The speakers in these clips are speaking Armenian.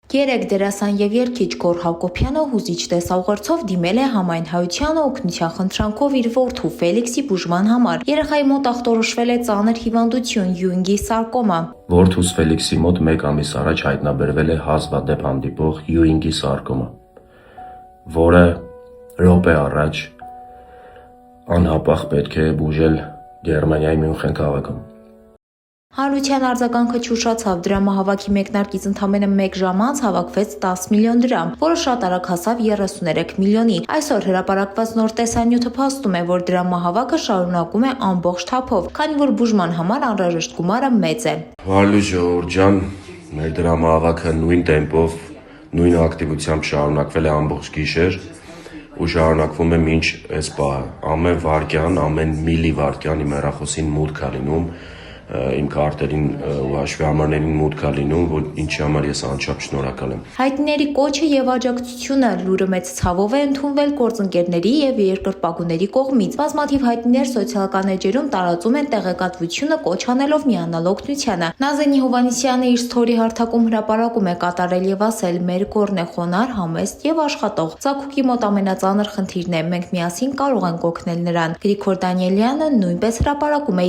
Երեկ դերասան եւ երգիչ Գոռ Հակոբյանը հուզիչ տեսաուղերձով դիմել է Համայն Հայությանը օգնության խնդրանքով իր որդու Ֆելիքսի բուժման համար։ Երեխայի մոտ ախտորոշվել է ծանր հիվանդություն Յուինգի սարկոմա։ Որդուս Ֆելիքսի մոտ 1 ամիս առաջ հայտնաբերվել է հազվադեպ հանդիպող Յուինգի սարկոմա, որը րոպե առաջ անհապաղ պետք է բուժել Գերմանիայի Մյունխեն քաղաքում։ Հանրության արձագանքը չուշացավ, դրամահավաքի մեկնարկից ընդամենը 1 ժամ անց հավաքվեց 10 միլիոն դրամ, որը շատ արագ հասավ 33 միլիոնի։ Այսօր հրապարակված նոր տեսանյութը փաստում է, որ դրամահավաքը շարունակում է ամբողջ թափով, քանի որ բուժման համար անհրաժեշտ գումարը մեծ է։ Վարդուհի ժողովուրդ ջան, մեր դրամահավաքը նույն տեմպով, նույն ակտիվությամբ շարունակվել է ամբողջ գիշեր ու շարունակվում է մինչ այս պահը։ Ամեն վայրկյան, ամեն միլիվայրկյան իմ հեռախոսին մուտք է լինում, իմ քարտերին ու հաշվամարներին մուտք է լինում, որ ինչի համար ես անչափ շնորհակալ եմ։ Հայտնիների կոչը եւ աջակցությունը լուրը մեծ ցավով է ընդունվել գործընկերների եւ երկրպագուների կողմից։ Բազմաթիվ հայտնիներ սոցիալական էջերում տարածում են տեղեկատվությունը կոչ անելով միանալ օգնությանը։ Նազենի Հովհաննիսյանը իր սթորի հարթակում հրապարակում է կատարել եւ ասել. «Մեր կորն է խոնար, համեստ եւ աշխատող։ Ծագուկի մոտ ամենածանր խնդիրն է, մենք միասին կարող ենք օգնել նրան»։ Գրիգոր Դանիելյանը նույնպես հրապարակում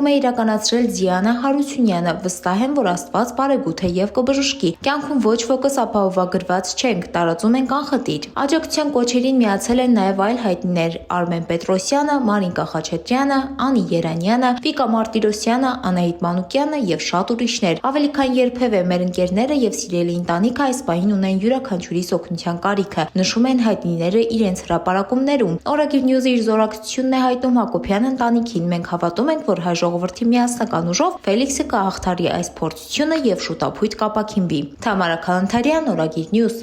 է իրականացրել Դիանա Հարությունյանը։ Վստահ եմ, որ Աստված բարեգութ է եւ կբժշկի։ Կյանքում ոչ ոքս ապահովագրված չենք, տարածում ենք անխտիր։ Աջակցության կոչերին միացել են նաեւ այլ հայտնիներ՝ Արմեն Պետրոսյանը, Մարինկա Խաչատրյանը, Անի Երանյանը, Վիկա Մարտիրոսյանը, Անահիտ Մանուկյանը եւ շատ ուրիշներ։ Ավելի քան երբևէ մեր ընկերները եւ սիրելի ընտանիքը այս պահին ունեն յուրաքանչյուրիս օգնության կարիքը, նշում են հայտնիները իրենց հրապարակումներում։ Օրագիր Նյուզը իր զորակցությունն է հայտնում Հակոբյան ընտանիքին։ Մենք հավատում ենք, որ հայ ժողովրդի միասնական ուժով Ֆելիքսը կհաղթարի այս փորձությունը եւ շուտապույտ կապաքինվի։ Թամարա Քալանթարյան, Օրագիր Նյուզ։